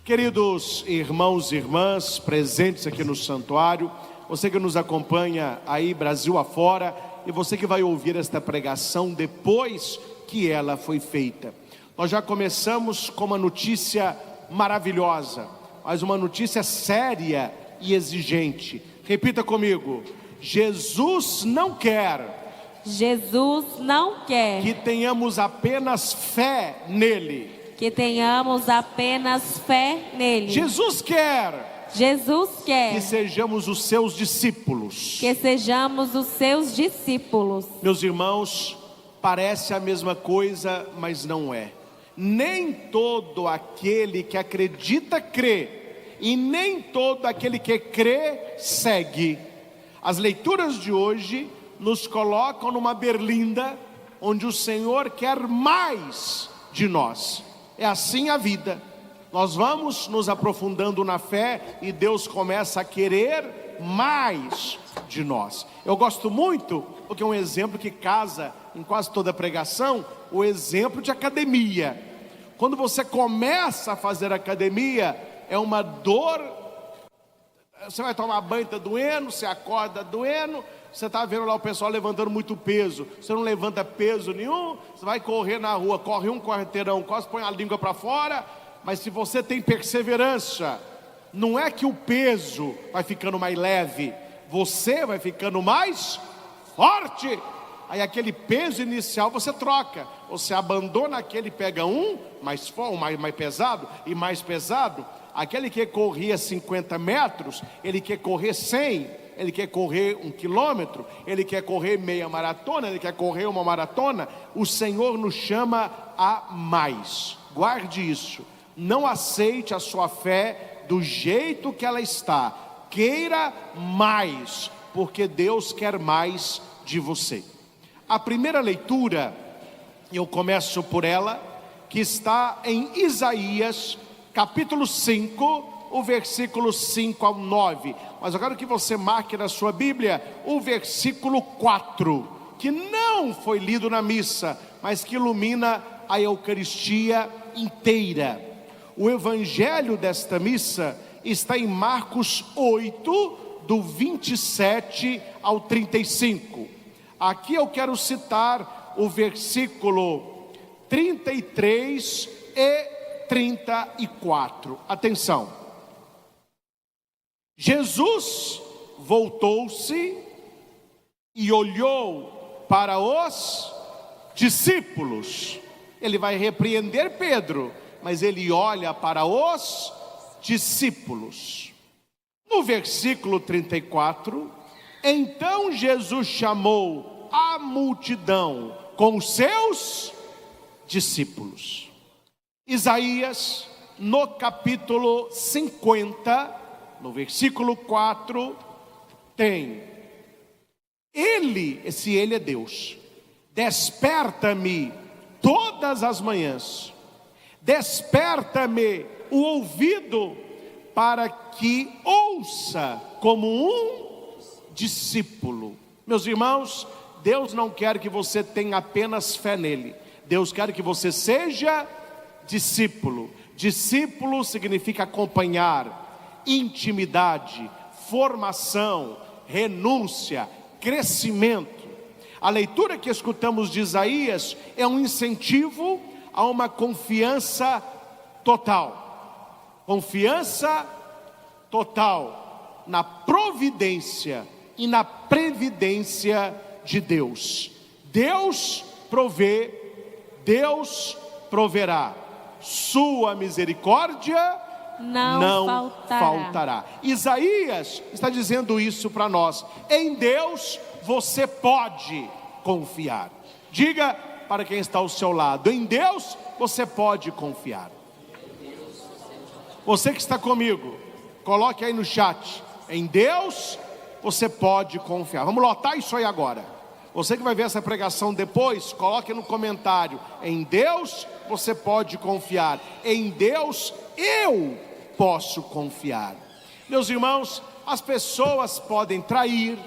Queridos irmãos e irmãs presentes aqui no santuário, você que nos acompanha aí Brasil afora e você que vai ouvir esta pregação depois que ela foi feita. Nós já começamos com uma notícia maravilhosa, mas uma notícia séria e exigente. Repita comigo: Jesus não quer que tenhamos apenas fé nele. Jesus quer que sejamos os seus discípulos. Meus irmãos, parece a mesma coisa, mas não é. Nem todo aquele que acredita crê, e nem todo aquele que crê segue. As leituras de hoje nos colocam numa berlinda onde o Senhor quer mais de nós. É assim a vida. Nós vamos nos aprofundando na fé e Deus começa a querer mais de nós. Eu gosto muito, porque é um exemplo que casa em quase toda pregação, o exemplo de academia. Quando você começa a fazer academia, é uma dor. Você vai tomar banho, está doendo, você acorda doendo. Você está vendo lá o pessoal levantando muito peso, você não levanta peso nenhum. Você vai correr na rua, corre um quarteirão, quase põe a língua para fora. Mas se você tem perseverança, não é que o peso vai ficando mais leve, você vai ficando mais forte. Aí aquele peso inicial você troca, você abandona aquele, pega um mais pesado e mais pesado. Aquele que corria 50 metros, ele quer correr 100, ele quer correr 1 quilômetro, ele quer correr meia maratona, ele quer correr uma maratona. O Senhor nos chama a mais. Guarde isso. Não aceite a sua fé do jeito que ela está. Queira mais, porque Deus quer mais de você. A primeira leitura, eu começo por ela, que está em Isaías, capítulo 5, o versículo 5 ao 9. Mas eu quero que você marque na sua Bíblia o versículo 4, que não foi lido na missa, mas que ilumina a Eucaristia inteira. O evangelho desta missa está em Marcos 8, do 27 ao 35. Aqui eu quero citar o versículo 33 e 34. Atenção. Jesus voltou-se e olhou para os discípulos. Ele vai repreender Pedro, mas ele olha para os discípulos. No versículo 34, então Jesus chamou a multidão com os seus discípulos. Isaías, no capítulo 50, no versículo 4, tem: esse ele é Deus. Desperta-me todas as manhãs, desperta-me o ouvido, para que ouça como um discípulo. Meus irmãos, Deus não quer que você tenha apenas fé nele. Deus quer que você seja discípulo. Discípulo significa acompanhar, intimidade, formação, renúncia, crescimento. A leitura que escutamos de Isaías é um incentivo a uma confiança total. Confiança total na providência e na previdência de Deus. Deus provê, Deus proverá. Sua misericórdia não faltará. Isaías está dizendo isso para nós. Em Deus você pode confiar. Diga para quem está ao seu lado: em Deus você pode confiar. Você que está comigo, coloque aí no chat: em Deus você pode confiar. Vamos lotar isso aí agora. Você que vai ver essa pregação depois, coloque no comentário: em Deus você pode confiar. Em Deus eu posso confiar. Meus irmãos, as pessoas podem trair,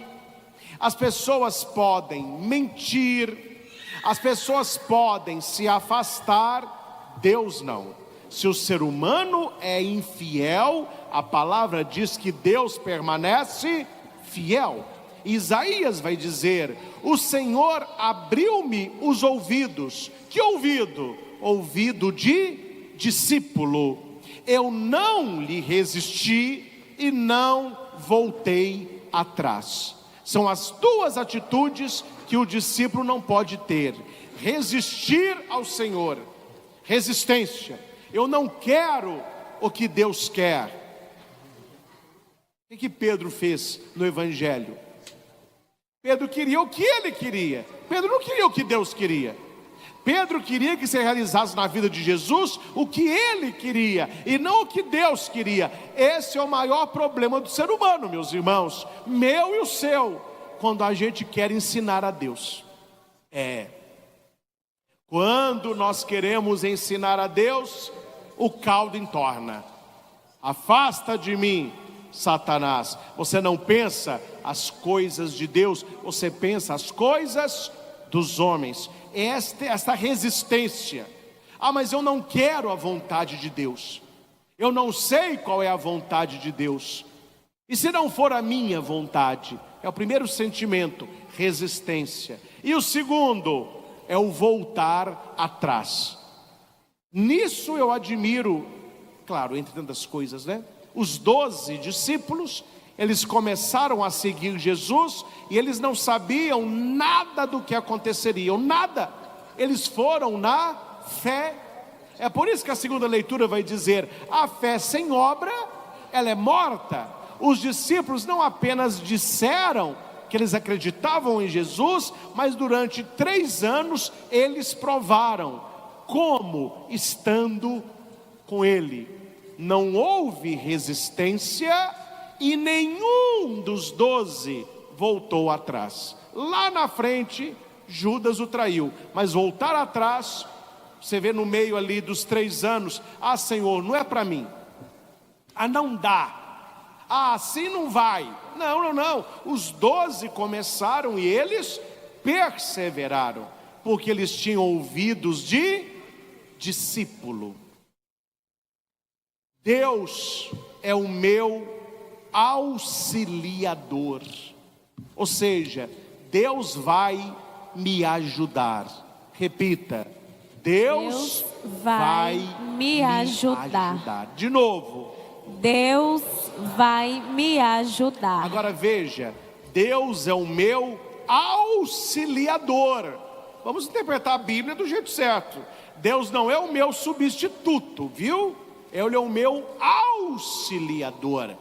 as pessoas podem mentir, as pessoas podem se afastar, Deus não. Se o ser humano é infiel, a palavra diz que Deus permanece fiel. Isaías vai dizer: o Senhor abriu-me os ouvidos. Que ouvido? Ouvido de discípulo. Eu não lhe resisti e não voltei atrás. São as duas atitudes que o discípulo não pode ter: resistir ao Senhor, resistência. Eu não quero o que Deus quer. O que Pedro fez no Evangelho? Pedro queria o que ele queria. Pedro não queria o que Deus queria. Pedro queria que se realizasse na vida de Jesus o que ele queria e não o que Deus queria. Esse é o maior problema do ser humano, meus irmãos, meu e o seu, quando a gente quer ensinar a Deus. Quando nós queremos ensinar a Deus, o caldo entorna. Afasta de mim, Satanás. Você não pensa as coisas de Deus, você pensa as coisas dos homens. Esta resistência. Mas eu não quero a vontade de Deus. Eu não sei qual é a vontade de Deus. E se não for a minha vontade? É o primeiro sentimento, resistência. E o segundo é o voltar atrás. Nisso eu admiro, claro, entre tantas coisas, né? Os 12 discípulos, eles começaram a seguir Jesus e eles não sabiam nada do que aconteceria, nada. Eles foram na fé. É por isso que a segunda leitura vai dizer: a fé sem obra, ela é morta. Os discípulos não apenas disseram que eles acreditavam em Jesus, mas durante 3 anos eles provaram. Como? Estando com Ele. Não houve resistência e nenhum dos 12 voltou atrás. Lá na frente, Judas o traiu, mas voltar atrás, você vê no meio ali dos 3 anos: Senhor, não é para mim, não dá, assim não vai, não, os 12 começaram e eles perseveraram, porque eles tinham ouvidos de discípulo. Deus é o meu auxiliador, ou seja, Deus vai me ajudar. Repita: Deus vai me ajudar. De novo: Deus vai me ajudar. Agora veja, Deus é o meu auxiliador. Vamos interpretar a Bíblia do jeito certo. Deus não é o meu substituto, viu? Ele é o meu auxiliador.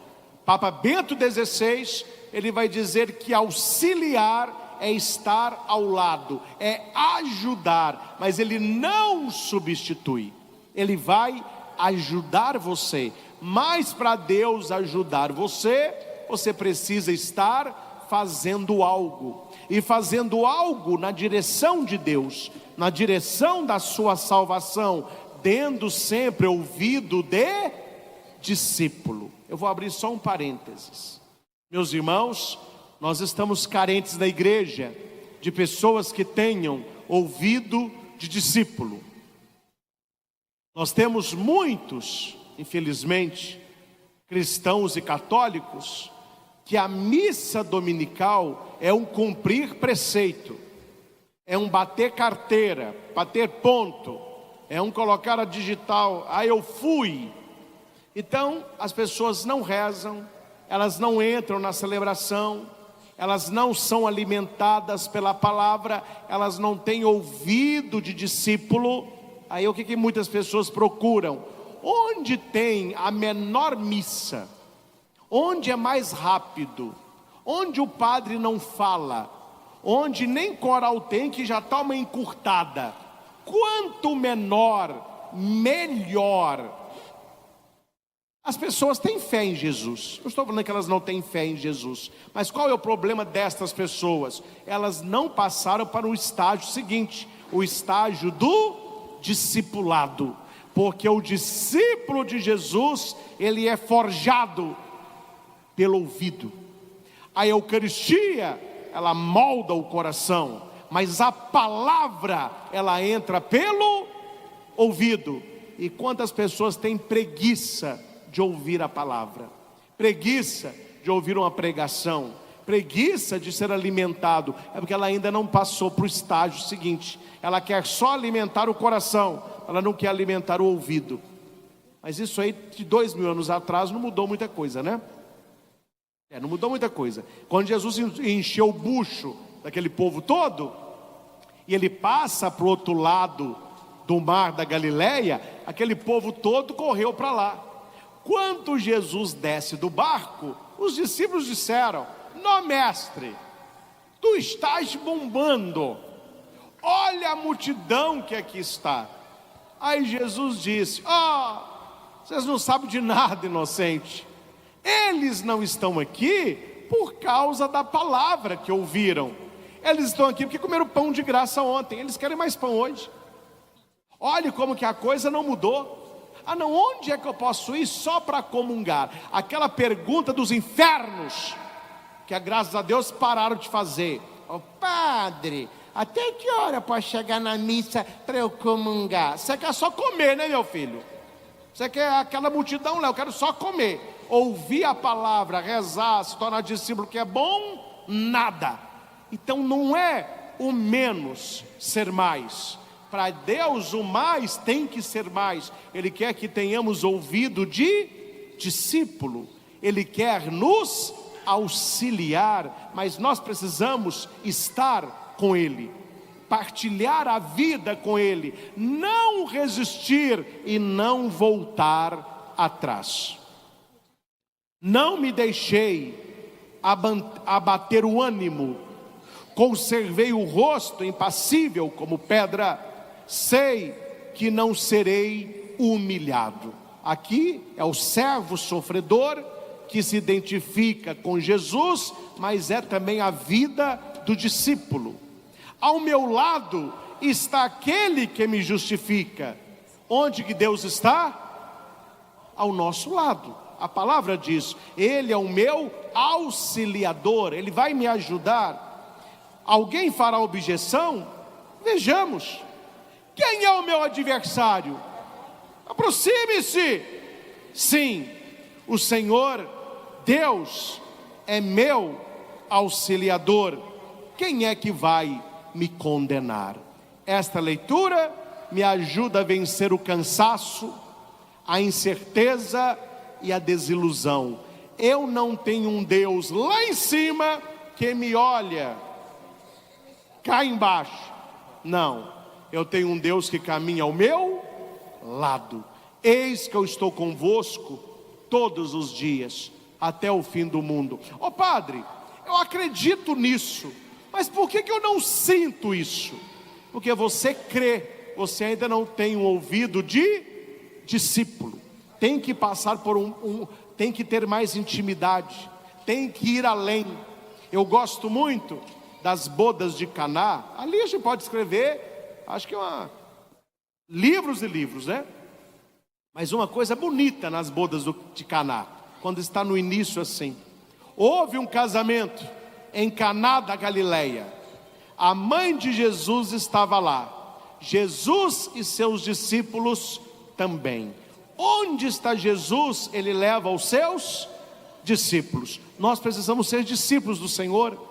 Papa Bento XVI, ele vai dizer que auxiliar é estar ao lado, é ajudar, mas ele não substitui. Ele vai ajudar você, mas para Deus ajudar você, você precisa estar fazendo algo, e fazendo algo na direção de Deus, na direção da sua salvação, tendo sempre ouvido de discípulo. Eu vou abrir só um parênteses. Meus irmãos, nós estamos carentes na igreja de pessoas que tenham ouvido de discípulo. Nós temos muitos, infelizmente, cristãos e católicos, que a missa dominical é um cumprir preceito, é um bater carteira, bater ponto, é um colocar a digital: eu fui. Então as pessoas não rezam, elas não entram na celebração, elas não são alimentadas pela palavra, elas não têm ouvido de discípulo. Aí o que muitas pessoas procuram? Onde tem a menor missa, onde é mais rápido, onde o padre não fala, onde nem coral tem, que já está uma encurtada. Quanto menor, melhor. As pessoas têm fé em Jesus. Eu estou falando que elas não têm fé em Jesus, mas qual é o problema destas pessoas? Elas não passaram para o estágio seguinte, o estágio do discipulado. Porque o discípulo de Jesus, ele é forjado pelo ouvido. A Eucaristia, ela molda o coração, mas a palavra, ela entra pelo ouvido. E quantas pessoas têm preguiça de ouvir a palavra, preguiça de ouvir uma pregação, preguiça de ser alimentado? É porque ela ainda não passou para o estágio seguinte. Ela quer só alimentar o coração, ela não quer alimentar o ouvido. Mas isso aí de 2000 anos atrás não mudou muita coisa, né? Não mudou muita coisa. Quando Jesus encheu o bucho daquele povo todo, e ele passa para o outro lado do mar da Galileia, aquele povo todo correu para lá. Quando Jesus desce do barco, os discípulos disseram: "Não, mestre, tu estás bombando, olha a multidão que aqui está." Aí Jesus disse: vocês não sabem de nada, inocente. Eles não estão aqui por causa da palavra que ouviram. Eles estão aqui porque comeram pão de graça ontem. Eles querem mais pão hoje. Olhe como que a coisa não mudou. Não, onde é que eu posso ir só para comungar? Aquela pergunta dos infernos, que graças a Deus pararam de fazer. Padre, até que hora eu posso chegar na missa para eu comungar? Você quer só comer, né, meu filho? Você quer aquela multidão lá? Eu quero só comer. Ouvir a palavra, rezar, se tornar discípulo, que é bom, nada. Então não é o menos ser mais. Para Deus o mais tem que ser mais. Ele quer que tenhamos ouvido de discípulo. Ele quer nos auxiliar, mas nós precisamos estar com Ele, partilhar a vida com Ele, não resistir e não voltar atrás. Não me deixei abater o ânimo, conservei o rosto impassível como pedra, sei que não serei humilhado. Aqui é o servo sofredor que se identifica com Jesus, mas é também a vida do discípulo. Ao meu lado está aquele que me justifica. Onde que Deus está? Ao nosso lado. A palavra diz: Ele é o meu auxiliador, Ele vai me ajudar. Alguém fará objeção? Vejamos. Quem é o meu adversário? Aproxime-se. Sim, o Senhor Deus é meu auxiliador. Quem é que vai me condenar? Esta leitura me ajuda a vencer o cansaço, a incerteza e a desilusão. Eu não tenho um Deus lá em cima que me olha cá embaixo. Não, eu tenho um Deus que caminha ao meu lado. Eis que eu estou convosco todos os dias, até o fim do mundo. Padre, eu acredito nisso, mas por que eu não sinto isso? Porque você crê, você ainda não tem um ouvido de discípulo. Tem que passar por tem que ter mais intimidade, tem que ir além. Eu gosto muito das bodas de Caná. Ali a gente pode escrever, acho que livros e livros, né? Mas uma coisa bonita nas bodas de Caná, quando está no início assim: houve um casamento em Caná da Galileia, a mãe de Jesus estava lá, Jesus e seus discípulos também. Onde está Jesus? Ele leva os seus discípulos. Nós precisamos ser discípulos do Senhor,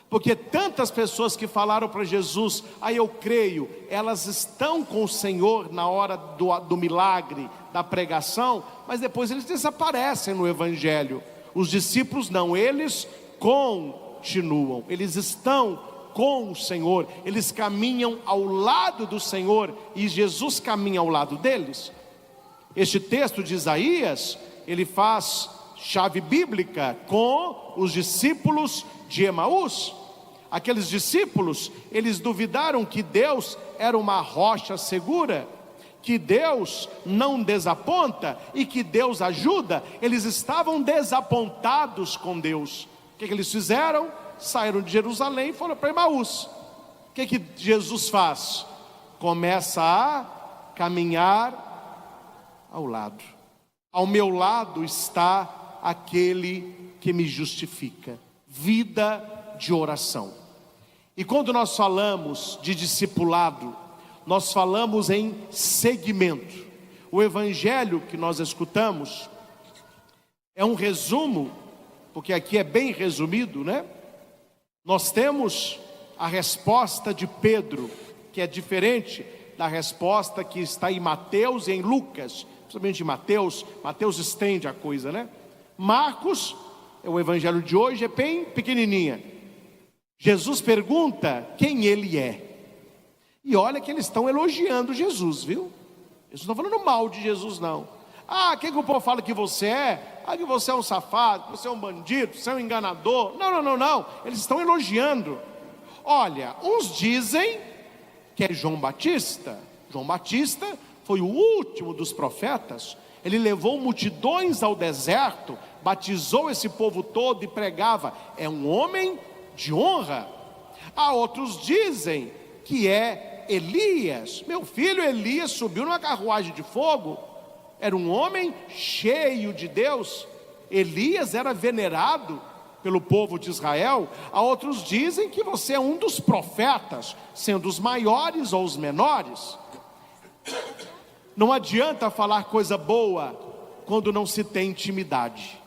porque tantas pessoas que falaram para Jesus: eu creio, elas estão com o Senhor na hora do milagre, da pregação, mas depois eles desaparecem no Evangelho. Os discípulos não, eles continuam, eles estão com o Senhor, eles caminham ao lado do Senhor, e Jesus caminha ao lado deles. Este texto de Isaías, ele faz chave bíblica com os discípulos de Emaús. Aqueles discípulos, eles duvidaram que Deus era uma rocha segura, que Deus não desaponta e que Deus ajuda. Eles estavam desapontados com Deus. O que eles fizeram? Saíram de Jerusalém e foram para Emaús. O que Jesus faz? Começa a caminhar ao lado. Ao meu lado está aquele que me justifica. Vida de oração. E quando nós falamos de discipulado, nós falamos em segmento. O evangelho que nós escutamos é um resumo, porque aqui é bem resumido, né? Nós temos a resposta de Pedro, que é diferente da resposta que está em Mateus e em Lucas, principalmente em Mateus. Mateus estende a coisa, né? Marcos, o evangelho de hoje é bem pequenininha. Jesus pergunta quem ele é. E olha que eles estão elogiando Jesus, viu? Eles não estão falando mal de Jesus, não. Ah, quem que o povo fala que você é? Ah, que você é um safado, que você é um bandido, que você é um enganador. Não. Eles estão elogiando. Olha, uns dizem que é João Batista. João Batista foi o último dos profetas. Ele levou multidões ao deserto, batizou esse povo todo e pregava. É um homem de honra. Há outros dizem que é Elias. Meu filho Elias subiu numa carruagem de fogo. Era um homem cheio de Deus. Elias era venerado pelo povo de Israel. Há outros dizem que você é um dos profetas, sendo os maiores ou os menores. Não adianta falar coisa boa quando não se tem intimidade.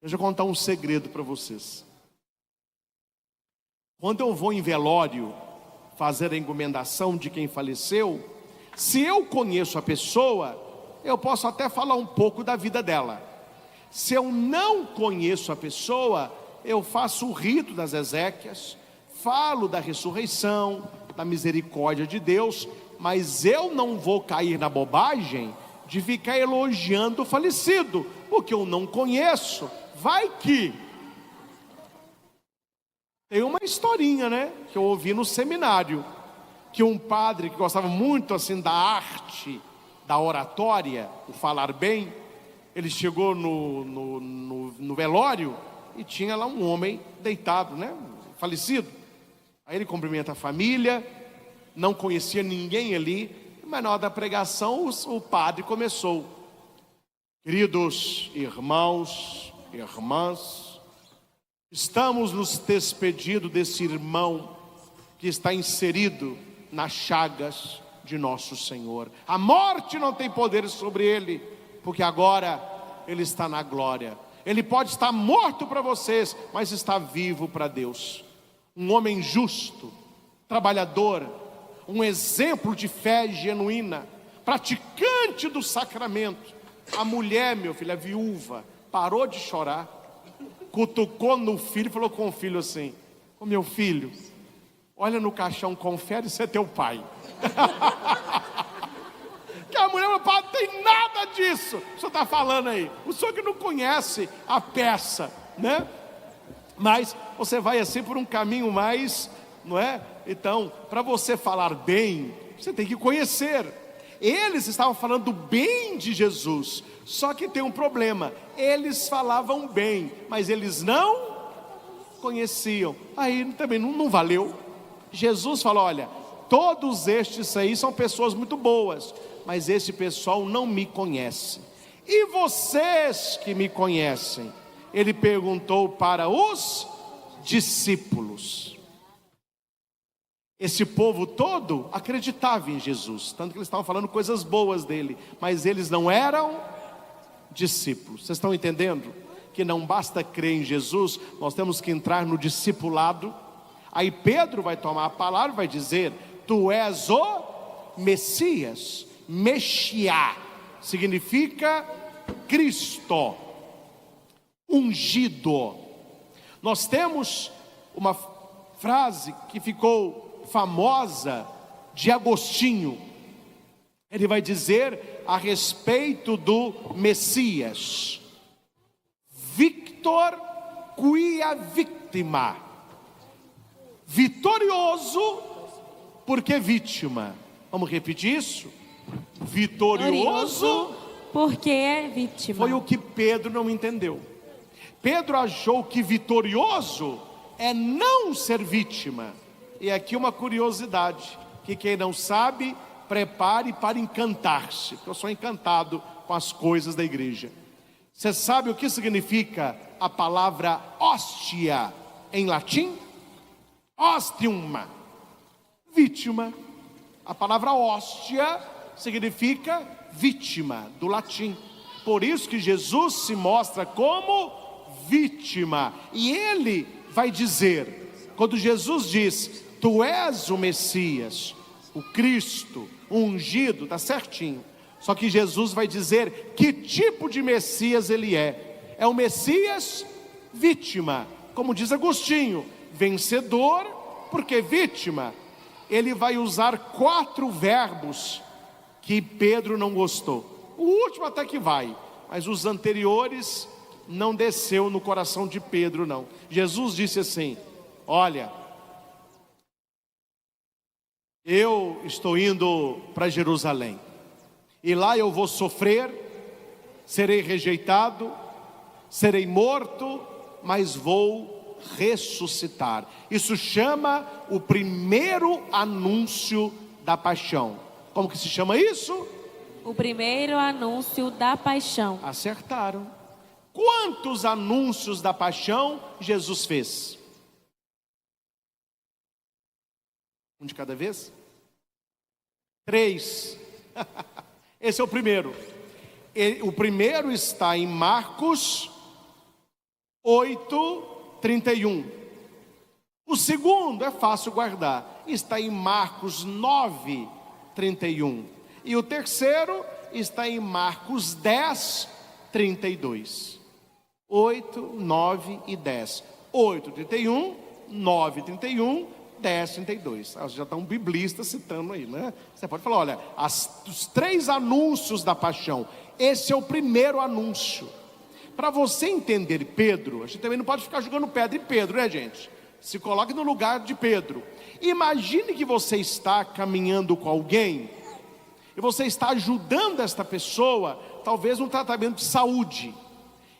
Deixa eu contar um segredo para vocês. Quando eu vou em velório fazer a encomendação de quem faleceu, se eu conheço a pessoa, eu posso até falar um pouco da vida dela. Se eu não conheço a pessoa, eu faço o rito das exéquias, falo da ressurreição, da misericórdia de Deus, mas eu não vou cair na bobagem de ficar elogiando o falecido, porque eu não conheço. Vai que tem uma historinha, né, que eu ouvi no seminário, que um padre que gostava muito assim da arte, da oratória, o falar bem, ele chegou no velório e tinha lá um homem deitado, né, falecido. Aí ele cumprimenta a família, não conhecia ninguém ali, mas na hora da pregação o padre começou: queridos irmãos, irmãs, estamos nos despedindo desse irmão que está inserido nas chagas de nosso Senhor. A morte não tem poder sobre ele, porque agora ele está na glória. Ele pode estar morto para vocês, mas está vivo para Deus. Um homem justo, trabalhador, um exemplo de fé genuína, praticante do sacramento. A mulher, meu filho, a viúva, parou de chorar, cutucou no filho e falou com o filho assim: ô meu filho, olha no caixão, confere se é teu pai. Que a mulher falou: pai, não tem nada disso o senhor está falando aí. O senhor que não conhece a peça, né? Mas você vai assim por um caminho mais, não é? Então, para você falar bem, você tem que conhecer. Eles estavam falando bem de Jesus, só que tem um problema: eles falavam bem, mas eles não conheciam. Aí também não valeu. Jesus falou: olha, todos estes aí são pessoas muito boas, mas esse pessoal não me conhece. E vocês que me conhecem? Ele perguntou para os discípulos. Esse povo todo acreditava em Jesus, tanto que eles estavam falando coisas boas dele, mas eles não eram discípulos. Vocês estão entendendo? Que não basta crer em Jesus, nós temos que entrar no discipulado. Aí Pedro vai tomar a palavra e vai dizer: tu és o Messias. Mexiá significa Cristo, ungido. Nós temos uma frase que ficou famosa de Agostinho. Ele vai dizer a respeito do Messias: Victor quia victima. Vitorioso porque vítima. Vamos repetir isso? Vitorioso porque é vítima. Foi o que Pedro não entendeu. Pedro achou que vitorioso é não ser vítima. E aqui uma curiosidade, que quem não sabe, prepare para encantar-se, porque eu sou encantado com as coisas da igreja. Você sabe o que significa a palavra hóstia em latim? Ostium, vítima. A palavra hóstia significa vítima, do latim. Por isso que Jesus se mostra como vítima. E ele vai dizer, quando Jesus diz: tu és o Messias, o Cristo, o ungido, está certinho. Só que Jesus vai dizer que tipo de Messias ele é. É o Messias vítima, como diz Agostinho, vencedor, porque vítima. Ele vai usar 4 verbos que Pedro não gostou. O último até que vai, mas os anteriores não desceu no coração de Pedro, não. Jesus disse assim: olha, eu estou indo para Jerusalém, e lá eu vou sofrer, serei rejeitado, serei morto, mas vou ressuscitar. Isso chama o primeiro anúncio da paixão. Como que se chama isso? O primeiro anúncio da paixão. Acertaram. Quantos anúncios da paixão Jesus fez? Um de cada vez? 3. Esse é o primeiro. O primeiro está em Marcos 8:31. O segundo é fácil guardar, está em Marcos 9:31. E o terceiro está em Marcos 10:32. 8, 9 e 10. 8:31, 9:31, 10:32. Já está um biblista citando aí, né? Você pode falar, olha, os 3 anúncios da paixão. Esse é o primeiro anúncio. Para você entender Pedro, a gente também não pode ficar jogando pedra em Pedro, né, gente? Se coloque no lugar de Pedro. Imagine que você está caminhando com alguém e você está ajudando esta pessoa, talvez num tratamento de saúde,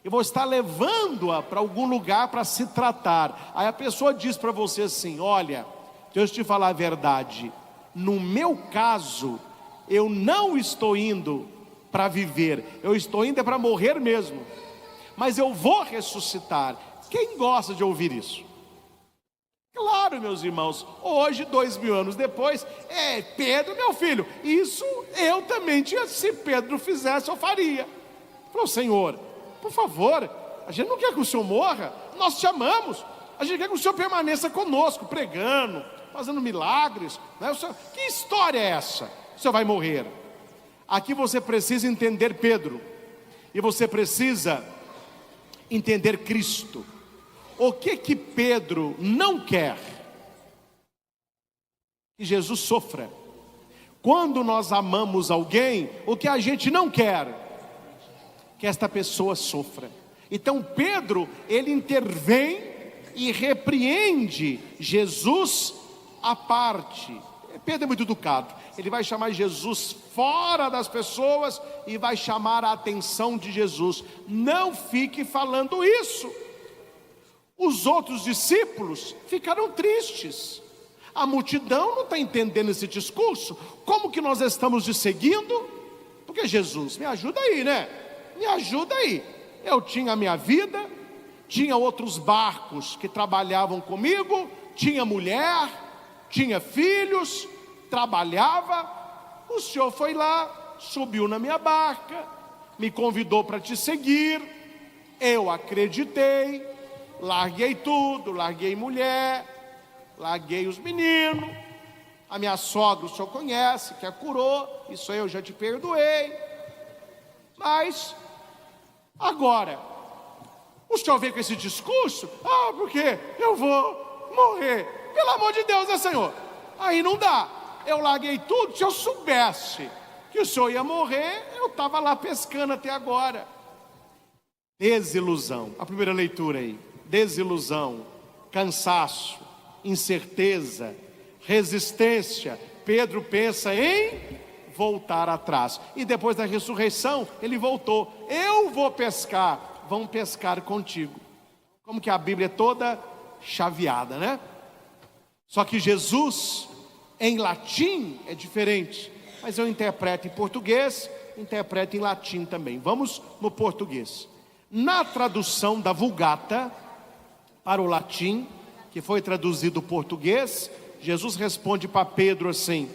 e você está levando-a para algum lugar para se tratar. Aí a pessoa diz para você assim: olha, deixa eu te falar a verdade, no meu caso, eu não estou indo para viver, eu estou indo para morrer mesmo, mas eu vou ressuscitar. Quem gosta de ouvir isso? Claro, meus irmãos, hoje, 2000 anos depois, Pedro, meu filho, isso eu também tinha, se Pedro fizesse, eu faria. Falou: Senhor, por favor, a gente não quer que o Senhor morra, nós te amamos, a gente quer que o Senhor permaneça conosco, pregando, fazendo milagres, né? Que história é essa? O Senhor vai morrer. Aqui você precisa entender Pedro, e você precisa entender Cristo. O que Pedro não quer? Que Jesus sofra. Quando nós amamos alguém, o que a gente não quer? Que esta pessoa sofra. Então Pedro, ele intervém e repreende Jesus à parte. Pedro é muito educado, ele vai chamar Jesus fora das pessoas e vai chamar a atenção de Jesus: não fique falando isso. Os outros discípulos ficaram tristes. A multidão não está entendendo esse discurso. Como que nós estamos te seguindo? Porque Jesus, me ajuda aí, né? Me ajuda aí. Eu tinha a minha vida, tinha outros barcos que trabalhavam comigo, tinha mulher, tinha filhos, trabalhava. O Senhor foi lá, subiu na minha barca, me convidou para te seguir. Eu acreditei, larguei tudo, larguei mulher, larguei os meninos. A minha sogra o senhor conhece, que a curou, isso aí eu já te perdoei. Mas agora o senhor vem com esse discurso: porque eu vou morrer. Pelo amor de Deus, né, Senhor? Aí não dá. Eu larguei tudo. Se eu soubesse que o senhor ia morrer, eu estava lá pescando até agora. Desilusão. A primeira leitura aí: desilusão, cansaço, incerteza, resistência. Pedro pensa em voltar atrás, e depois da ressurreição ele voltou. Eu vou pescar, vão pescar contigo. Como que a Bíblia é toda chaveada, né? Só que Jesus em latim é diferente, mas eu interpreto em português, interpreto em latim também. Vamos no português. Na tradução da Vulgata para o latim, que foi traduzido português, Jesus responde para Pedro assim: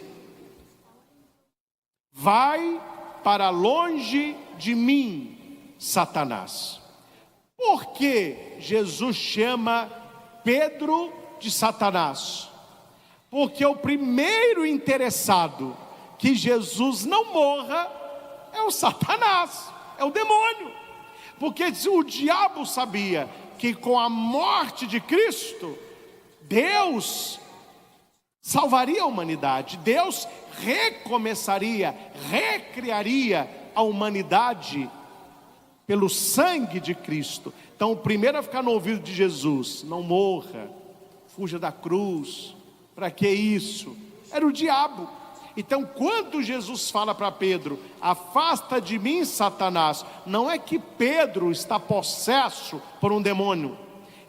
vai para longe de mim, Satanás. Por que Jesus chama Pedro de Satanás? Porque o primeiro interessado que Jesus não morra é o Satanás, é o demônio. Porque o diabo sabia que com a morte de Cristo, Deus salvaria a humanidade, Deus recomeçaria, recriaria a humanidade pelo sangue de Cristo. Então o primeiro a ficar no ouvido de Jesus: não morra, fuja da cruz, para que isso? Era o diabo. Então quando Jesus fala para Pedro: afasta de mim, Satanás, não é que Pedro está possesso por um demônio,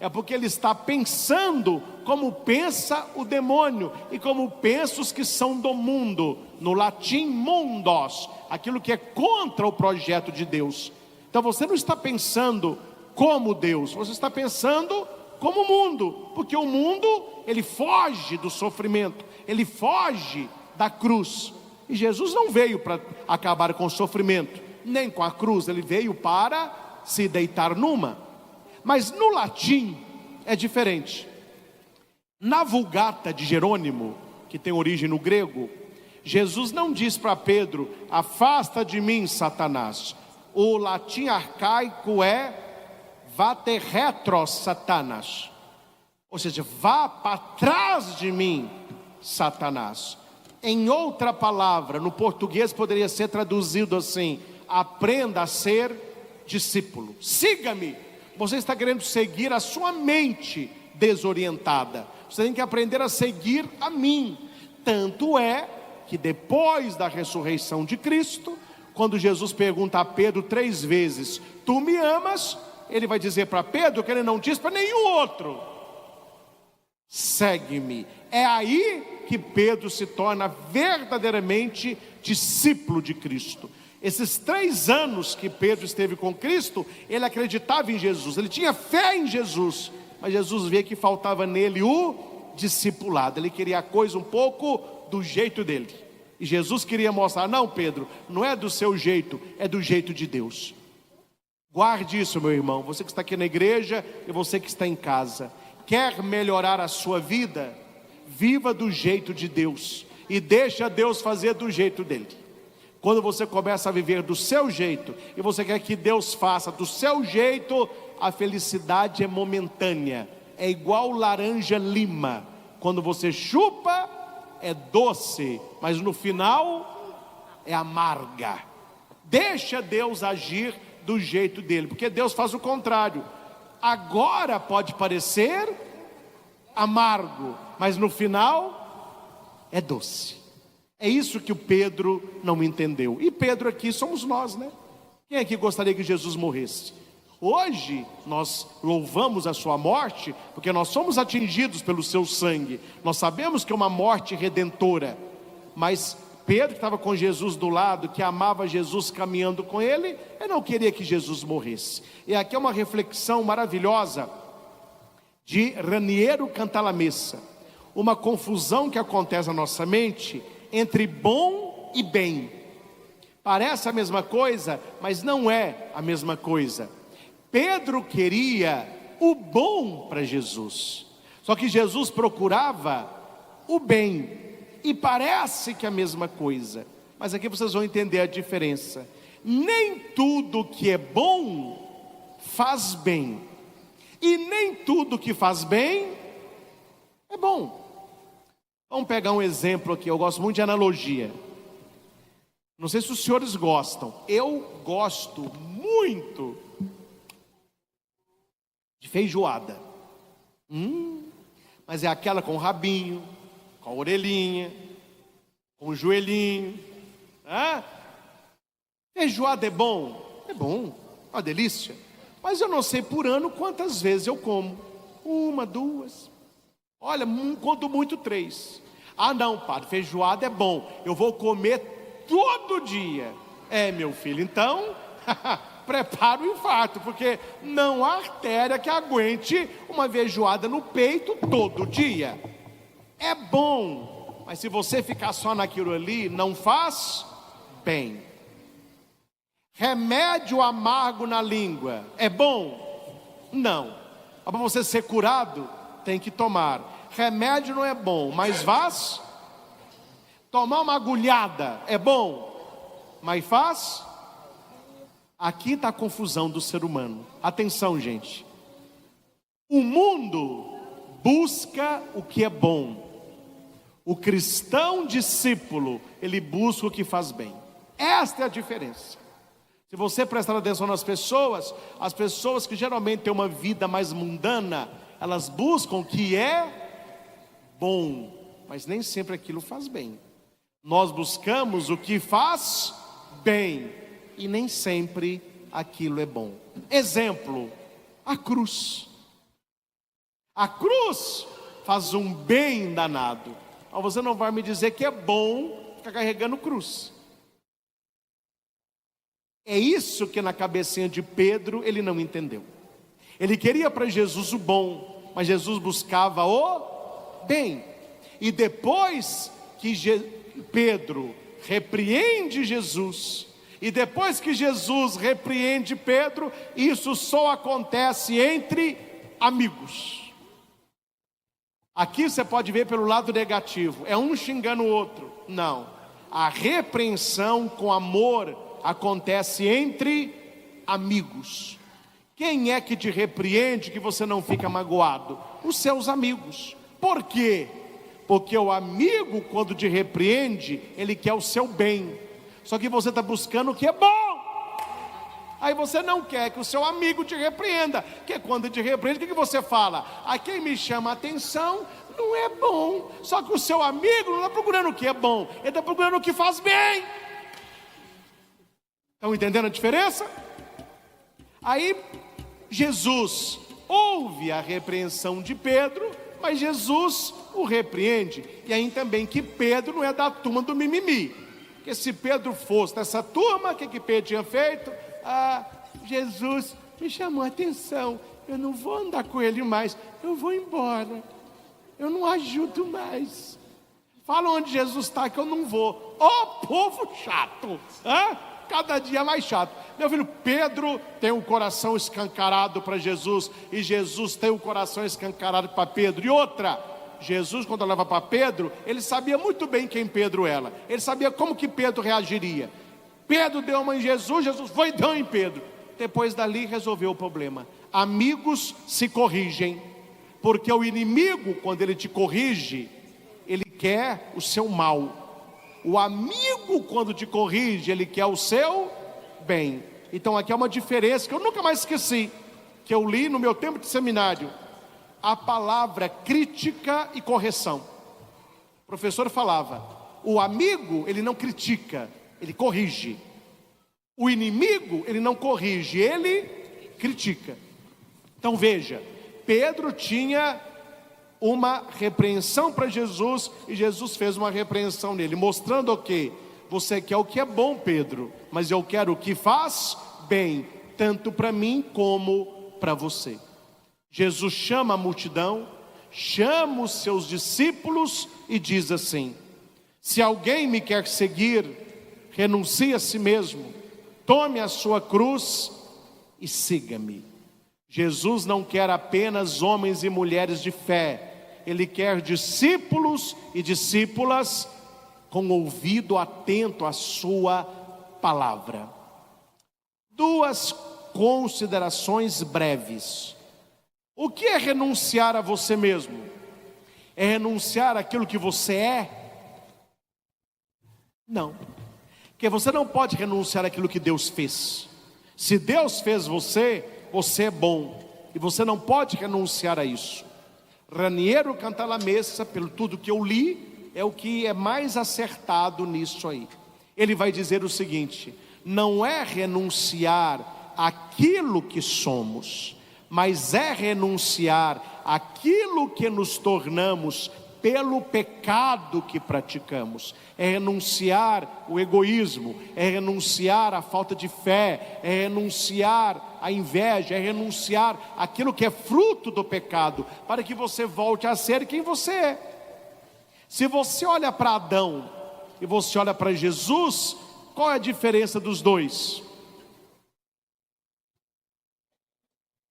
é porque ele está pensando como pensa o demônio e como pensam os que são do mundo, no latim mundos, aquilo que é contra o projeto de Deus. Então você não está pensando como Deus, você está pensando como o mundo, porque o mundo, ele foge do sofrimento, ele foge da cruz, e Jesus não veio para acabar com o sofrimento, nem com a cruz, ele veio para se deitar numa. Mas no latim é diferente. Na Vulgata de Jerônimo, que tem origem no grego, Jesus não diz para Pedro: afasta de mim, Satanás. O latim arcaico é vate retro, Satanas, ou seja, vá para trás de mim, Satanás. Em outra palavra, no português poderia ser traduzido assim: aprenda a ser discípulo, siga-me. Você está querendo seguir a sua mente desorientada, você tem que aprender a seguir a mim. Tanto é que depois da ressurreição de Cristo, quando Jesus pergunta a Pedro 3 vezes: tu me amas? Ele vai dizer para Pedro que ele não diz para nenhum outro: segue-me. É aí que Pedro se torna verdadeiramente discípulo de Cristo. Esses 3 anos que Pedro esteve com Cristo, ele acreditava em Jesus, ele tinha fé em Jesus, mas Jesus via que faltava nele o discipulado. Ele queria a coisa um pouco do jeito dele, e Jesus queria mostrar: não, Pedro, não é do seu jeito, é do jeito de Deus. Guarde isso, meu irmão, você que está aqui na igreja e você que está em casa. Quer melhorar a sua vida? Viva do jeito de Deus e deixa Deus fazer do jeito dele. Quando você começa a viver do seu jeito e você quer que Deus faça do seu jeito, a felicidade é momentânea, é igual laranja lima. Quando você chupa é doce, mas no final é amarga. Deixa Deus agir do jeito dele, porque Deus faz o contrário. Agora pode parecer amargo, mas no final é doce. É isso que o Pedro não entendeu. E Pedro aqui somos nós, né? Quem aqui gostaria que Jesus morresse? Hoje nós louvamos a sua morte, porque nós somos atingidos pelo seu sangue. Nós sabemos que é uma morte redentora. Mas Pedro, que estava com Jesus do lado, que amava Jesus caminhando com ele, não queria que Jesus morresse. E aqui é uma reflexão maravilhosa de Raniero Cantalamessa. Uma confusão que acontece na nossa mente entre bom e bem. Parece a mesma coisa, mas não é a mesma coisa. Pedro queria o bom para Jesus, só que Jesus procurava o bem, e parece que é a mesma coisa, mas aqui vocês vão entender a diferença. Nem tudo que é bom faz bem, e nem tudo que faz bem é bom. Vamos pegar um exemplo aqui, eu gosto muito de analogia. Não sei se os senhores gostam, eu gosto muito de feijoada. Mas é aquela com o rabinho, com a orelhinha, com o joelhinho. Feijoada é bom? É bom, uma delícia. Mas eu não sei por ano quantas vezes eu como. 1, 2. Olha, conto muito 3. Não, padre, feijoada é bom, eu vou comer todo dia. Meu filho, então prepara o infarto, porque não há artéria que aguente uma feijoada no peito todo dia. É bom, mas se você ficar só naquilo ali, não faz bem. Remédio amargo na língua é bom? Não. Para você ser curado, tem que tomar. Remédio não é bom, mas faz. Tomar uma agulhada é bom, mas faz. Aqui está a confusão do ser humano. Atenção, gente. O mundo busca o que é bom. O cristão discípulo, ele busca o que faz bem. Esta é a diferença. Se você prestar atenção nas pessoas, as pessoas que geralmente têm uma vida mais mundana, elas buscam o que é bom, mas nem sempre aquilo faz bem. Nós buscamos o que faz bem, e nem sempre aquilo é bom. Exemplo, a cruz. A cruz faz um bem danado. Mas você não vai me dizer que é bom ficar carregando cruz. É isso que na cabecinha de Pedro ele não entendeu. Ele queria para Jesus o bom, mas Jesus buscava o bem. E depois que Pedro repreende Jesus, e depois que Jesus repreende Pedro, isso só acontece entre amigos. Aqui você pode ver pelo lado negativo, é um xingando o outro. Não, a repreensão com amor acontece entre amigos. Quem é que te repreende que você não fica magoado? Os seus amigos. Por quê? Porque o amigo, quando te repreende, ele quer o seu bem. Só que você está buscando o que é bom. Aí você não quer que o seu amigo te repreenda. Porque quando te repreende, o que você fala? A quem me chama a atenção não é bom. Só que o seu amigo não está procurando o que é bom, ele está procurando o que faz bem. Estão entendendo a diferença? Aí Jesus ouve a repreensão de Pedro, mas Jesus o repreende. E aí também que Pedro não é da turma do mimimi. Porque se Pedro fosse dessa turma, o que Pedro tinha feito? Jesus me chamou a atenção, eu não vou andar com ele mais, eu vou embora, eu não ajudo mais. Fala onde Jesus está que eu não vou. Povo chato, cada dia mais chato. Meu filho, Pedro tem um coração escancarado para Jesus, e Jesus tem um coração escancarado para Pedro. E outra, Jesus, quando olhava para Pedro, ele sabia muito bem quem Pedro era. Ele sabia como que Pedro reagiria. Pedro deu uma em Jesus, Jesus foi e deu em Pedro. Depois dali resolveu o problema. Amigos se corrigem, porque o inimigo, quando ele te corrige, ele quer o seu mal. O amigo, quando te corrige, ele quer o seu bem. Então aqui é uma diferença que eu nunca mais esqueci, que eu li no meu tempo de seminário. A palavra crítica e correção. O professor falava, o amigo, ele não critica, ele corrige. O inimigo, ele não corrige, ele critica. Então veja, Pedro tinha uma repreensão para Jesus, e Jesus fez uma repreensão nele, mostrando o que? Você quer o que é bom, Pedro, mas eu quero o que faz bem, tanto para mim como para você. Jesus chama a multidão, chama os seus discípulos e diz assim: se alguém me quer seguir, renuncie a si mesmo, tome a sua cruz e siga-me. Jesus não quer apenas homens e mulheres de fé, Ele quer discípulos e discípulas com ouvido atento à sua palavra. Duas considerações breves. O que é renunciar a você mesmo? É renunciar àquilo que você é? Não. Porque você não pode renunciar àquilo que Deus fez. Se Deus fez você, você é bom, e você não pode renunciar a isso. Raniero Cantalamessa, pelo tudo que eu li, é o que é mais acertado nisso aí. Ele vai dizer o seguinte: não é renunciar àquilo que somos, mas é renunciar àquilo que nos tornamos pelo pecado que praticamos. É renunciar o egoísmo, é renunciar a falta de fé, é renunciar a inveja, é renunciar aquilo que é fruto do pecado, para que você volte a ser quem você é. Se você olha para Adão e você olha para Jesus, Qual é a diferença dos dois?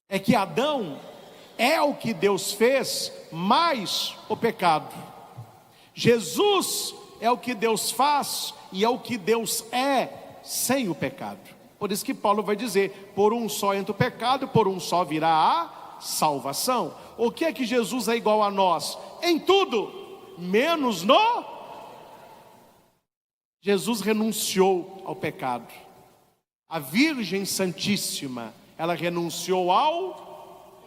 É que Adão é o que Deus fez mais o pecado. Jesus é o que Deus faz e é o que Deus é sem o pecado. Por isso que Paulo vai dizer: por um só entra o pecado, por um só virá a salvação. O que é que Jesus é igual a nós? Em tudo, menos no... Jesus renunciou ao pecado. A Virgem Santíssima, ela renunciou ao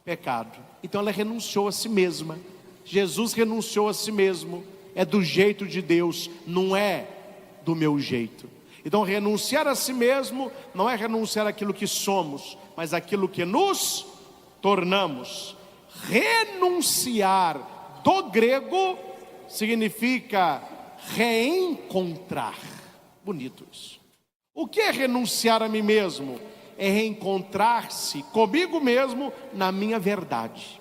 pecado. Então ela renunciou a si mesma. Jesus renunciou a si mesmo. É do jeito de Deus, não é do meu jeito. Então renunciar a si mesmo não é renunciar àquilo que somos, mas àquilo que nos tornamos. Renunciar do grego significa reencontrar. Bonito isso. O que é renunciar a mim mesmo? É reencontrar-se comigo mesmo na minha verdade.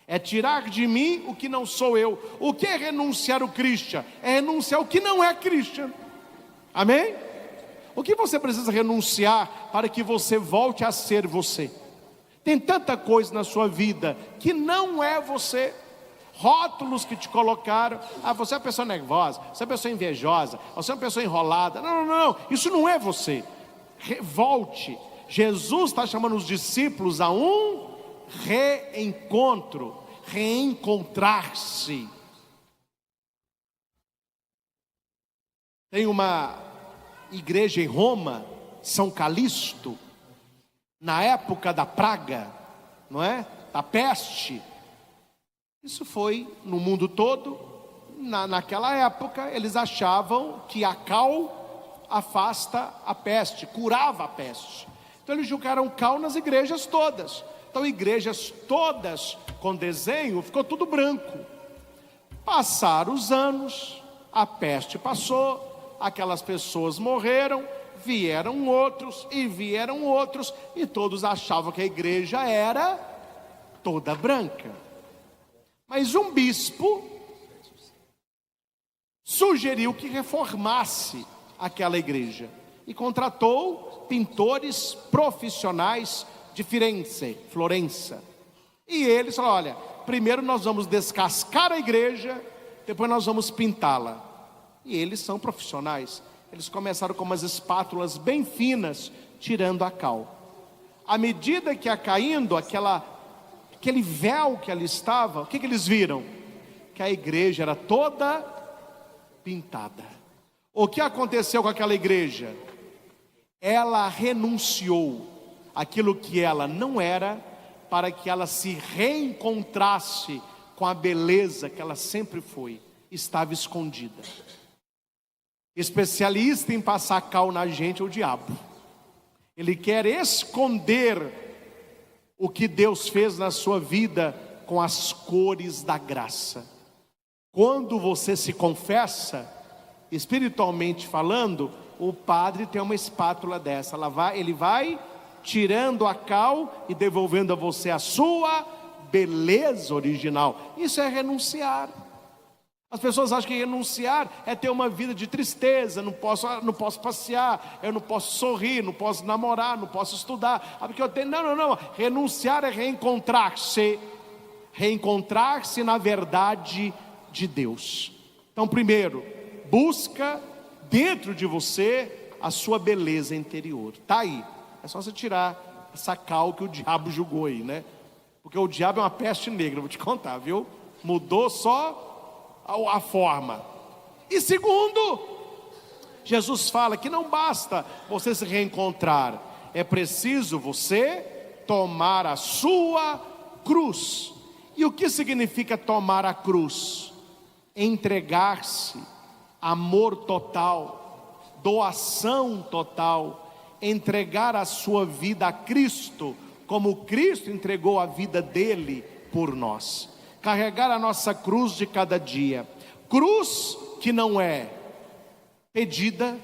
É tirar de mim o que não sou eu. O que é renunciar o Christian? É renunciar o que não é Christian. Amém? O que você precisa renunciar para que você volte a ser você? Tem tanta coisa na sua vida que não é você. Rótulos que te colocaram: ah, você é uma pessoa nervosa, você é uma pessoa invejosa, você é uma pessoa enrolada. Não, não, não, isso não é você. Volte. Jesus está chamando os discípulos a um reencontro, reencontrar-se. Tem uma igreja em Roma, São Calixto, na época da praga, não é? Da peste. Isso foi no mundo todo. Naquela época eles achavam que a cal afasta a peste, curava a peste. Então eles jogaram cal nas igrejas todas. Então igrejas todas com desenho, ficou tudo branco. Passaram os anos, a peste passou, aquelas pessoas morreram, vieram outros e vieram outros, e todos achavam que a igreja era toda branca. Mas um bispo sugeriu que reformasse aquela igreja e contratou pintores profissionais de Firenze, Florença. E eles falaram: olha, primeiro nós vamos descascar a igreja, depois nós vamos pintá-la. E eles são profissionais. Eles começaram com umas espátulas bem finas, tirando a cal. À medida que ia caindo aquele véu que ali estava, o que eles viram? Que a igreja era toda pintada. O que aconteceu com aquela igreja? Ela renunciou àquilo que ela não era, para que ela se reencontrasse com a beleza que ela sempre foi. Estava escondida. Especialista em passar cal na gente é o diabo. Ele quer esconder o que Deus fez na sua vida com as cores da graça. Quando você se confessa, espiritualmente falando, o padre tem uma espátula dessa. Ele vai tirando a cal e devolvendo a você a sua beleza original. Isso é renunciar. As pessoas acham que renunciar é ter uma vida de tristeza. Não posso passear, eu não posso sorrir, não posso namorar, não posso estudar. Porque eu tenho... Não. Renunciar é reencontrar-se. Reencontrar-se na verdade de Deus. Então, primeiro, busca dentro de você a sua beleza interior. Está aí. É só você tirar essa cal que o diabo jogou aí, né? Porque o diabo é uma peste negra, vou te contar, viu? Mudou só a forma. E segundo, Jesus fala que não basta você se reencontrar, é preciso você tomar a sua cruz. E o que significa tomar a cruz? Entregar-se, amor total, doação total, entregar a sua vida a Cristo, como Cristo entregou a vida dele por nós. Carregar a nossa cruz de cada dia. Cruz que não é pedida,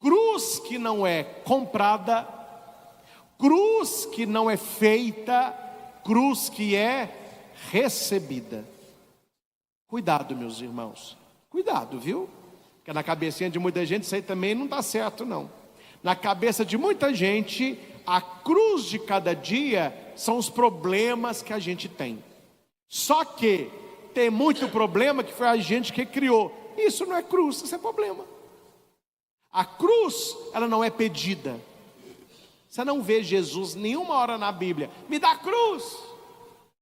cruz que não é comprada, cruz que não é feita, cruz que é recebida. Cuidado, meus irmãos, cuidado, viu? Porque na cabecinha de muita gente isso aí também não está certo, não. Na cabeça de muita gente, a cruz de cada dia são os problemas que a gente tem. Só que tem muito problema que foi a gente que criou. Isso não é cruz, isso é problema. A cruz, ela não é pedida. Você não vê Jesus nenhuma hora na Bíblia: me dá a cruz,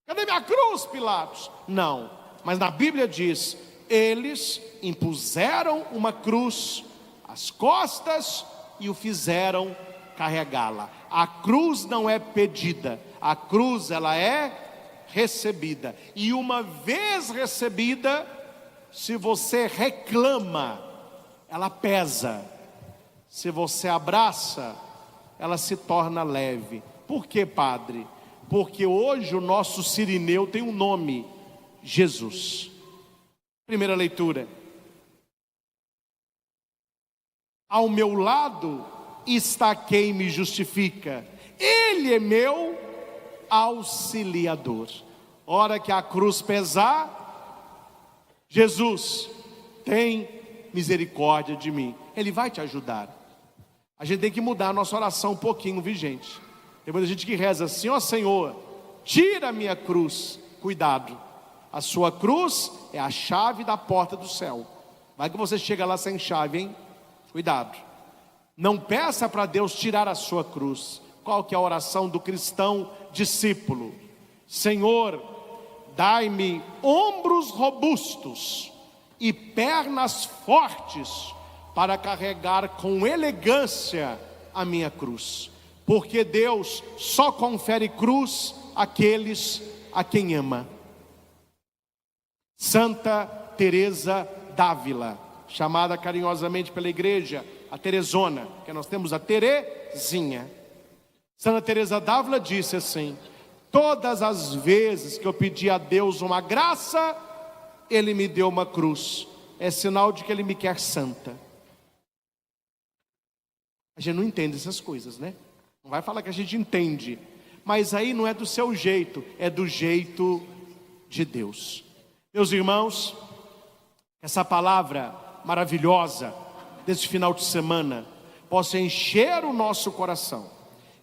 cadê minha cruz, Pilatos? Não, mas na Bíblia diz: eles impuseram uma cruz às costas e o fizeram carregá-la. A cruz não é pedida, a cruz ela é recebida. E uma vez recebida, se você reclama, ela pesa. Se você abraça, ela se torna leve. Por quê, padre? Porque hoje o nosso Cirineu tem um nome: Jesus. Primeira leitura: ao meu lado está quem me justifica, Ele é meu auxiliador. Hora que a cruz pesar, Jesus, tem misericórdia de mim. Ele vai te ajudar. A gente tem que mudar a nossa oração um pouquinho, viu, gente? Tem muita gente que reza assim: ó Senhor, tira a minha cruz. Cuidado, a sua cruz é a chave da porta do céu. Vai que você chega lá sem chave, hein? Cuidado. Não peça para Deus tirar a sua cruz. Qual que é a oração do cristão discípulo? Senhor, dai-me ombros robustos e pernas fortes para carregar com elegância a minha cruz. Porque Deus só confere cruz àqueles a quem ama. Santa Teresa d'Ávila, chamada carinhosamente pela igreja a Teresona, que nós temos a Terezinha. Santa Teresa d'Ávila disse assim: todas as vezes que eu pedi a Deus uma graça, Ele me deu uma cruz. É sinal de que Ele me quer santa. A gente não entende essas coisas, né? Não vai falar que a gente entende, mas aí não é do seu jeito, é do jeito de Deus. Meus irmãos, essa palavra maravilhosa desse final de semana possa encher o nosso coração.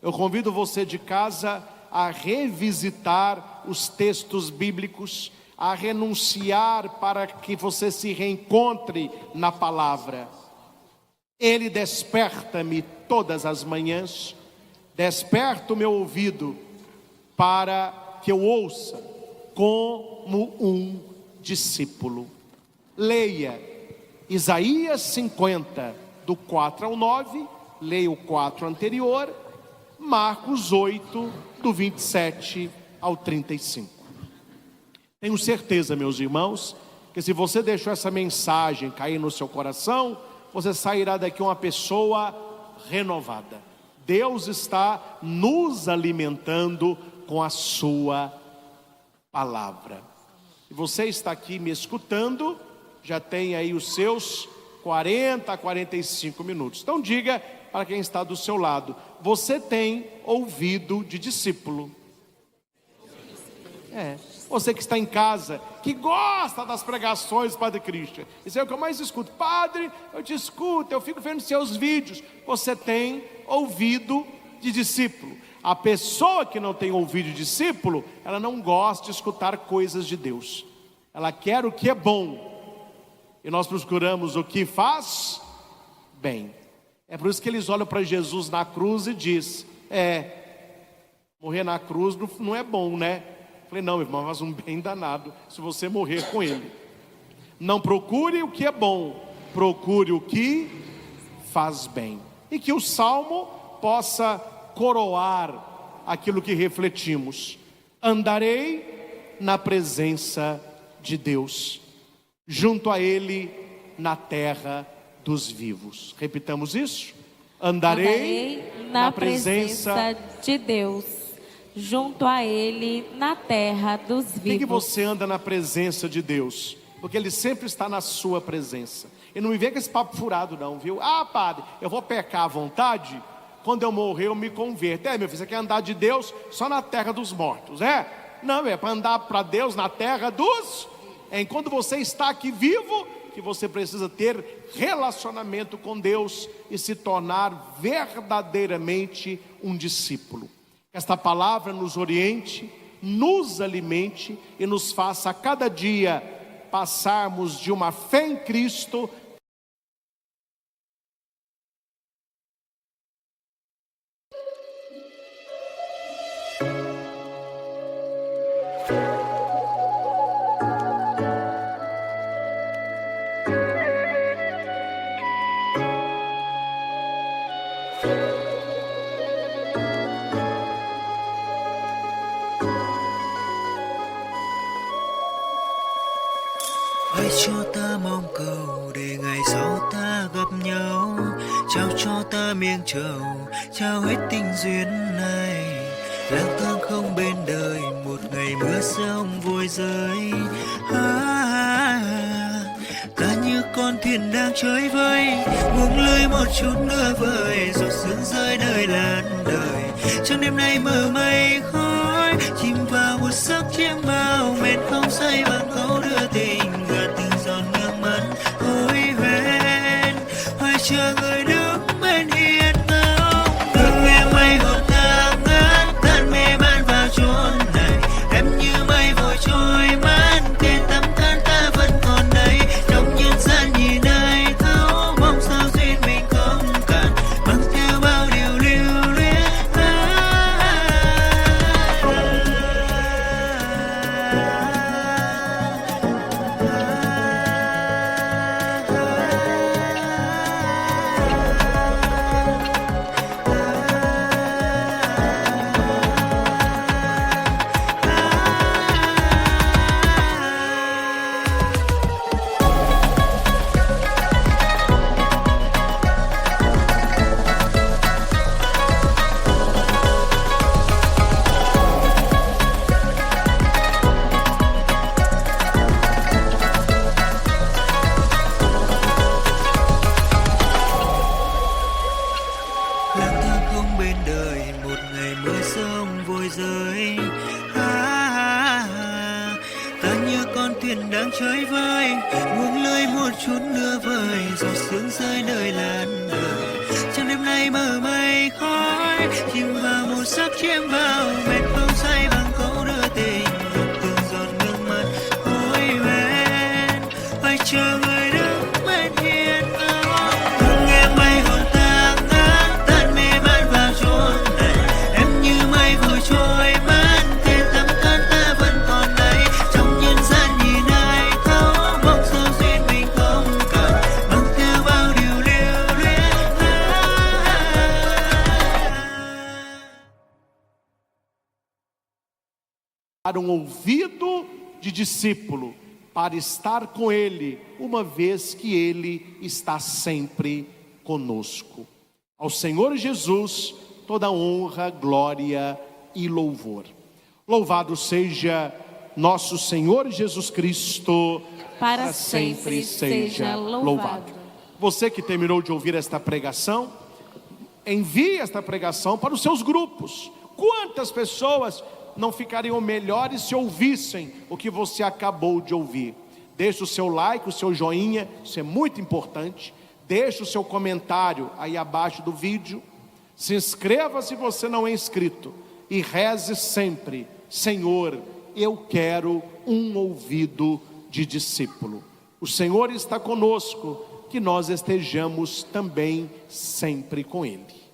Eu convido você de casa a revisitar os textos bíblicos, a renunciar para que você se reencontre na palavra. Ele desperta-me todas as manhãs, desperta o meu ouvido para que eu ouça como um discípulo. Leia Isaías 50, do 4 ao 9, leia o 4 anterior, Marcos 8, do 27 ao 35. Tenho certeza, meus irmãos, que se você deixou essa mensagem cair no seu coração, você sairá daqui uma pessoa renovada. Deus está nos alimentando com a sua palavra. E você está aqui me escutando, já tem aí os seus 40 a 45 minutos. Então diga para quem está do seu lado: você tem ouvido de discípulo? Você que está em casa, que gosta das pregações do Padre Christian, isso é o que eu mais escuto. Padre, eu te escuto, eu fico vendo seus vídeos. Você tem ouvido de discípulo. A pessoa que não tem ouvido de discípulo, ela não gosta de escutar coisas de Deus. Ela quer o que é bom. E nós procuramos o que faz bem. É por isso que eles olham para Jesus na cruz e diz: morrer na cruz não é bom, né? Eu falei: não, irmão, faz um bem danado se você morrer com ele. Não procure o que é bom, procure o que faz bem. E que o Salmo possa coroar aquilo que refletimos. Andarei na presença de Deus, junto a Ele na terra dos vivos. Repitamos isso: andarei na presença de Deus, junto a Ele na terra dos vivos. Por que você anda na presença de Deus? Porque Ele sempre está na sua presença. E não me vê com esse papo furado não, viu? Ah, padre, eu vou pecar à vontade, quando eu morrer eu me converto. Meu filho, você quer andar de Deus só na terra dos mortos, Não, é para andar para Deus na terra dos... Enquanto você está aqui vivo, que você precisa ter relacionamento com Deus e se tornar verdadeiramente um discípulo. Que esta palavra nos oriente, nos alimente e nos faça a cada dia passarmos de uma fé em Cristo Hãy cho ta mong cầu để ngày sau ta gặp nhau, trao cho ta miếng trầu, trao hết tình duyên này. Lang thang không bên đời, một ngày mưa rông vội rơi. Ta như con thuyền đang trôi vơi, buông lơi một chút nữa vời, giọt sương rơi nơi làn đời. Trong đêm nay mờ mây khói, chìm vào một giấc chiêm bao, mệt không say bằng câu đưa tình, gạt từng giọt nước mắt hối hẹn. Hoài chờ người đứng bên hiên ngang, đường em mây hồn ta ngát, tan mê man vào chốn này. Em như mây vội trôi mất, tên tấm thân ta vẫn còn đây. Trong nhân gian nhìn ai thấu, mong sao duyên mình không cạn, mang theo bao điều lưu luyến. Lang thang không bên đời, một ngày mưa rông vội rơi. Ta như con thuyền đang trôi vơi, buông lơi một chút nữa vời, giọt sương rơi nơi làn đời. Trong đêm nay mờ mây khói, chìm vào một giấc chiêm bao, mệt không say bằng câu đưa tình, gạt từng giọt nước mắt hối hẹn. Phải chờ người đứng bên hiên ngang, thương em mây hồn ta ngát, tan mê man vào chốn này. Em như mây vội trôi mất, tên tấm thân ta vẫn còn đây. Trong nhân gian nhìn ai thấu, mong sao duyên mình không cạn, mang theo bao điều lưu luyến. Para um ouvido de discípulo, para estar com Ele, uma vez que Ele está sempre conosco. Ao Senhor Jesus, toda honra, glória e louvor. Louvado seja nosso Senhor Jesus Cristo, Para sempre seja louvado. Você que terminou de ouvir esta pregação, envie esta pregação para os seus grupos. Quantas pessoas não ficariam melhores se ouvissem o que você acabou de ouvir? Deixe o seu like, o seu joinha, isso é muito importante. Deixe o seu comentário aí abaixo do vídeo. Se inscreva se você não é inscrito. E reze sempre: Senhor, eu quero um ouvido de discípulo. O Senhor está conosco, que nós estejamos também sempre com Ele.